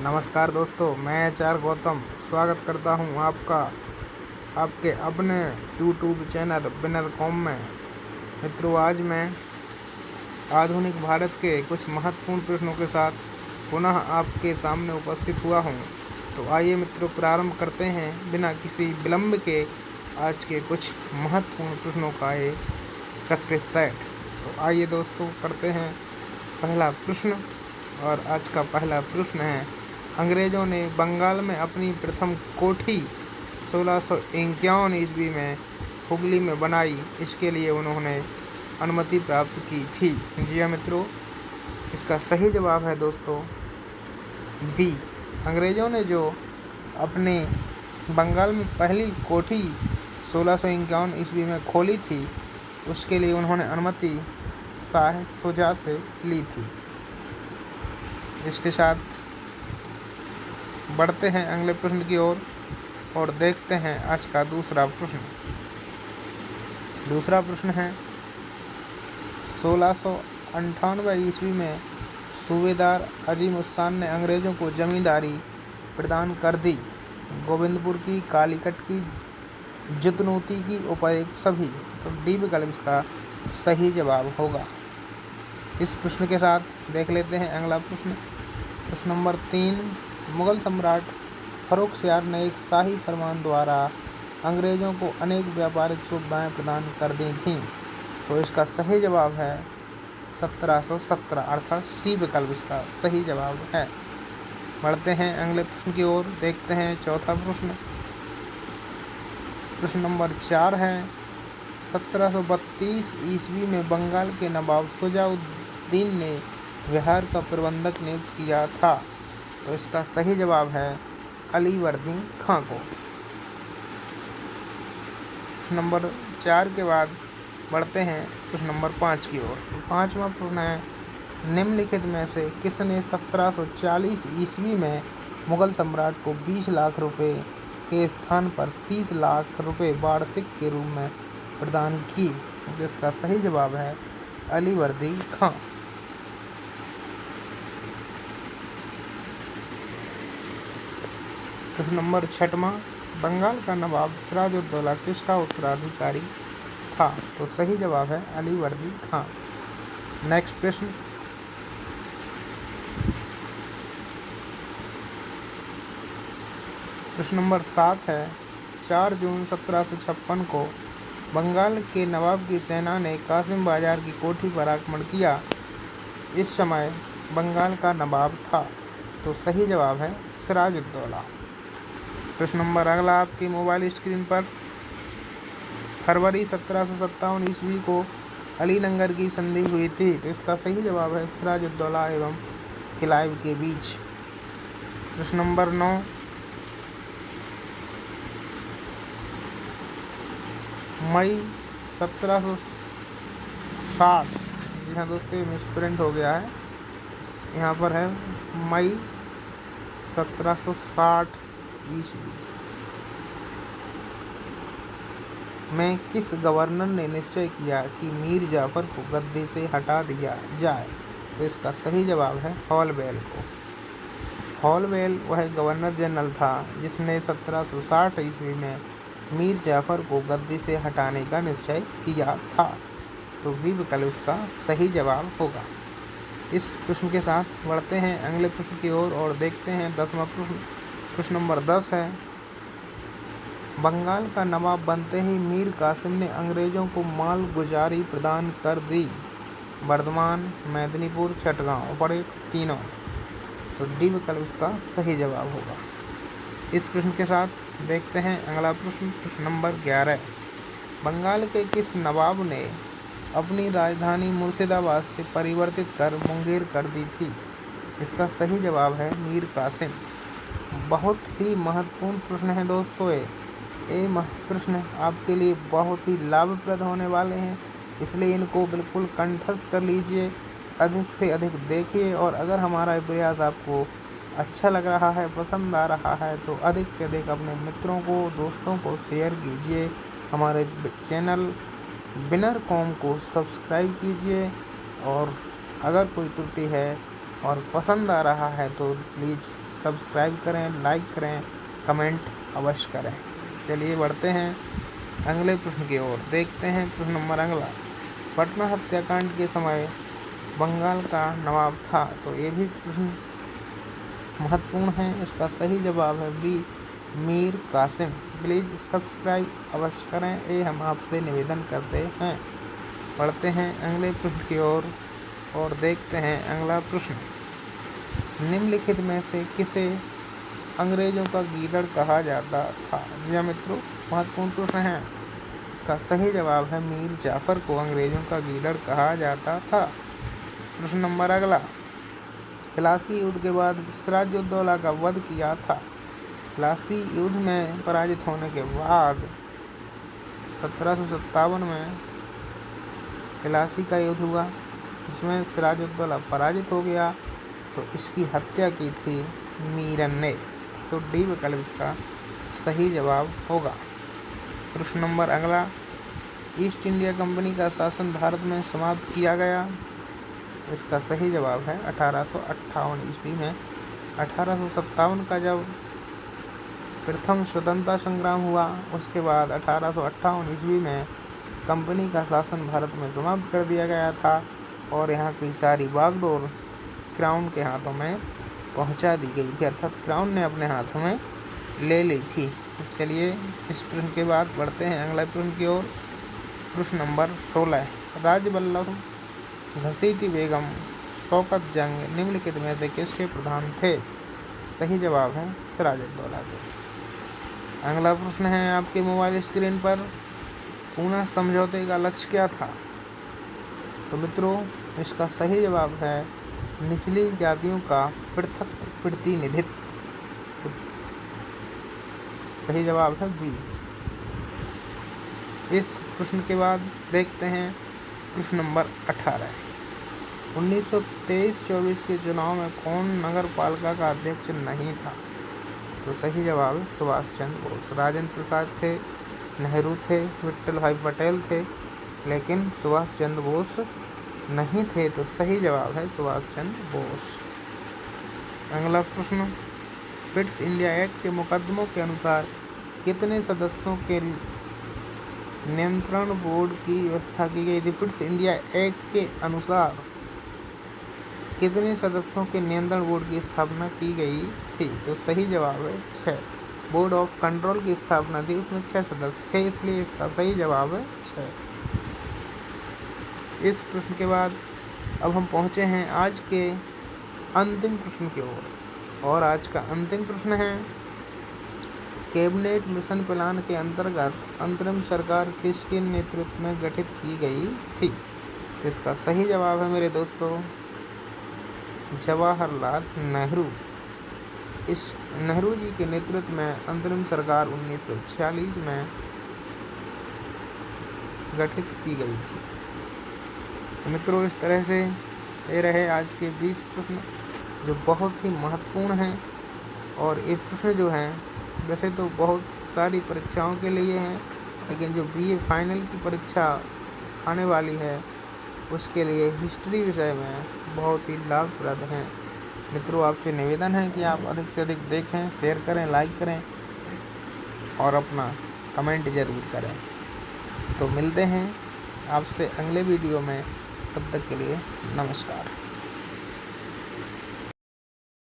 नमस्कार दोस्तों, मैं एचआर गौतम स्वागत करता हूं आपका आपके अपने यूट्यूब चैनल विनर कॉम में। मित्रों, आज मैं आधुनिक भारत के कुछ महत्वपूर्ण प्रश्नों के साथ पुनः आपके सामने उपस्थित हुआ हूं। तो आइए मित्रों, प्रारंभ करते हैं बिना किसी विलंब के आज के कुछ महत्वपूर्ण प्रश्नों का एक प्रैक्टिस सेट। तो आइए दोस्तों, करते हैं पहला प्रश्न। और आज का पहला प्रश्न है, अंग्रेजों ने बंगाल में अपनी प्रथम कोठी 1651 ईस्वी में हुगली में बनाई, इसके लिए उन्होंने अनुमति प्राप्त की थी। जी हाँ मित्रों, इसका सही जवाब है दोस्तों बी। अंग्रेजों ने जो अपने बंगाल में पहली कोठी 1651 ईस्वी में खोली थी, उसके लिए उन्होंने अनुमति शाह शुजा से ली थी। इसके साथ बढ़ते हैं अगले प्रश्न की ओर और देखते हैं आज का दूसरा प्रश्न। दूसरा प्रश्न है, 1698 ईस्वी में सूबेदार अजीम उस्तान ने अंग्रेजों को जमींदारी प्रदान कर दी। गोविंदपुर की, कालीकट की, जुतनूती की, उपर्युक्त सभी। तो डी विकल्प इसका सही जवाब होगा। इस प्रश्न के साथ देख लेते हैं अगला प्रश्न। प्रश्न नंबर 3, मुगल सम्राट फर्रुखसियार ने एक शाही फरमान द्वारा अंग्रेजों को अनेक व्यापारिक सुविधाएं प्रदान कर दी थीं। तो इसका सही जवाब है 1717, अर्थात सी विकल्प इसका सही जवाब है। बढ़ते हैं अगले प्रश्न की ओर, देखते हैं चौथा प्रश्न। प्रश्न नंबर 4 है, 1732 ईस्वी में बंगाल के नवाब शुजाउद्दीन ने बिहार का प्रबंधक नियुक्त किया था। तो इसका सही जवाब है अलीवर्दी खां को। प्रश्न नंबर 4 के बाद बढ़ते हैं प्रश्न नंबर 5 की ओर। पांचवा प्रश्न है, निम्नलिखित में से किसने 1740 ईस्वी में मुगल सम्राट को 20 लाख रुपए के स्थान पर 30 लाख रुपए वार्षिक के रूप में प्रदान की? जिसका सही जवाब है अलीवर्दी खां। प्रश्न नंबर 6वां, बंगाल का नवाब सिराजुद्दौला किसका उत्तराधिकारी था? तो सही जवाब है अलीवर्दी खां। नेक्स्ट प्रश्न। प्रश्न नंबर 7 है, 4 जून 1756 को बंगाल के नवाब की सेना ने कासिम बाजार की कोठी पर आक्रमण किया। इस समय बंगाल का नवाब था। तो सही जवाब है सिराजुद्दौला। प्रश्न नंबर अगला आपकी मोबाइल स्क्रीन पर, फरवरी 1757 ईस्वी को अलीलंगर की संधि हुई थी। तो इसका सही जवाब है सिराजुद्दौला एवं क्लाइव के बीच। प्रश्न नंबर 9, मई 1760, जी हाँ दोस्तों, ये मिसप्रिंट हो गया है, यहाँ पर है मई 1760 ईस्वी में किस गवर्नर ने निश्चय किया कि मीर जाफर को गद्दी से हटा दिया जाए? तो इसका सही जवाब है हॉलवेल को। हॉलवेल वह गवर्नर जनरल था जिसने 1760 ईस्वी में मीर जाफर को गद्दी से हटाने का निश्चय किया था। तो बी विकल्प इसका सही जवाब होगा। इस प्रश्न के साथ बढ़ते हैं अगले प्रश्न की ओर और देखते हैं 10वां प्रश्न। प्रश्न नंबर 10 है, बंगाल का नवाब बनते ही मीर कासिम ने अंग्रेजों को माल गुजारी प्रदान कर दी। बर्धमान, मेदिनीपुर, चटगांव, उपर्युक्त तीनों। तो डी विकल्प इसका सही जवाब होगा। इस प्रश्न के साथ देखते हैं अगला प्रश्न। प्रश्न नंबर 11, बंगाल के किस नवाब ने अपनी राजधानी मुर्शिदाबाद से परिवर्तित कर मुंगेर कर दी थी? इसका सही जवाब है मीर कासिम। बहुत ही महत्वपूर्ण प्रश्न है दोस्तों ये प्रश्न आपके लिए बहुत ही लाभप्रद होने वाले हैं, इसलिए इनको बिल्कुल कंठस्थ कर लीजिए, अधिक से अधिक देखिए। और अगर हमारा प्रयास आपको अच्छा लग रहा है, पसंद आ रहा है, तो अधिक से अधिक अपने मित्रों को, दोस्तों को शेयर कीजिए। हमारे चैनल विनर कॉम को सब्सक्राइब कीजिए। और अगर कोई त्रुटि है और पसंद आ रहा है तो प्लीज़ सब्सक्राइब करें, लाइक करें, कमेंट अवश्य करें। चलिए बढ़ते हैं अगले प्रश्न की ओर। देखते हैं प्रश्न नंबर अगला। पटना हत्याकांड के समय बंगाल का नवाब था। तो ये भी प्रश्न महत्वपूर्ण है। इसका सही जवाब है B, Mir Qasim. Please subscribe अवश्य करें, ये हम आपसे निवेदन करते हैं। पढ़ते हैं अगले प्रश्न की ओर और देखते हैं अगला प्रश्न। निम्नलिखित में से किसे अंग्रेजों का गीदड़ कहा जाता था? जी हाँ मित्रों, महत्वपूर्ण प्रश्न है। इसका सही जवाब है मीर जाफर को अंग्रेजों का गीदड़ कहा जाता था। प्रश्न नंबर अगला। प्लासी युद्ध के बाद सिराजुद्दौला का वध किया था। प्लासी युद्ध में पराजित होने के बाद 1757 में प्लासी का युद्ध हुआ, जिसमें सिराजुद्दौला पराजित हो गया। तो इसकी हत्या की थी मीरन ने। तो डी विकल्प इसका सही जवाब होगा। प्रश्न नंबर अगला। ईस्ट इंडिया कंपनी का शासन भारत में समाप्त किया गया। इसका सही जवाब है 1858 ईस्वी में। 1857 का जब प्रथम स्वतंत्रता संग्राम हुआ, उसके बाद 1858 ईस्वी में कंपनी का शासन भारत में समाप्त कर दिया गया था और यहाँ की सारी बागडोर क्राउन के हाथों में पहुँचा दी गई थी, अर्थात क्राउन ने अपने हाथों में ले ली थी। चलिए इस प्रश्न के बाद बढ़ते हैं अगला प्रश्न की ओर। प्रश्न नंबर 16। राजवल्लभ, घसीटी बेगम, शौकत जंग निम्नलिखित में से किसके प्रधान थे? सही जवाब है सिराजुद्दौला के। अगला प्रश्न है आपके मोबाइल स्क्रीन पर। पूना समझौते का लक्ष्य क्या था? तो मित्रों, इसका सही जवाब है निचली जातियों का पृथक प्रतिनिधित्व। सही जवाब है बी। इस प्रश्न के बाद देखते हैं प्रश्न नंबर 18। 1923-24 के चुनाव में कौन नगर पालिका का अध्यक्ष नहीं था? तो सही जवाब है सुभाष चंद्र बोस। राजेंद्र प्रसाद थे, नेहरू थे, विट्ठल भाई पटेल थे, लेकिन सुभाष चंद्र बोस नहीं थे। तो सही जवाब है सुभाष चंद्र बोस। अगला प्रश्न। ब्रिटिश इंडिया एक्ट के मुकदमों के अनुसार कितने सदस्यों के नियंत्रण बोर्ड की व्यवस्था की गई थी? ब्रिटिश इंडिया एक्ट के अनुसार कितने सदस्यों के नियंत्रण बोर्ड की स्थापना की गई थी? तो सही जवाब है 6। बोर्ड ऑफ कंट्रोल की स्थापना थी, उसमें 6 सदस्य थे, इसलिए इसका सही जवाब है 6। इस प्रश्न के बाद अब हम पहुँचे हैं आज के अंतिम प्रश्न की ओर और आज का अंतिम प्रश्न है। कैबिनेट मिशन प्लान के अंतर्गत अंतरिम सरकार किसके नेतृत्व में गठित की गई थी? इसका सही जवाब है मेरे दोस्तों जवाहरलाल नेहरू। इस नेहरू जी के नेतृत्व में अंतरिम सरकार 1946 में गठित की गई थी। तो मित्रों, इस तरह से ये रहे आज के 20 प्रश्न जो बहुत ही महत्वपूर्ण हैं। और ये प्रश्न जो हैं वैसे तो बहुत सारी परीक्षाओं के लिए हैं, लेकिन जो बीए फाइनल की परीक्षा आने वाली है उसके लिए हिस्ट्री विषय में बहुत ही लाभप्रद हैं। मित्रों, आपसे निवेदन है कि आप अधिक से अधिक देखें, शेयर करें, लाइक करें और अपना कमेंट ज़रूर करें। तो मिलते हैं आपसे अगले वीडियो में, तब तक के लिए नमस्कार।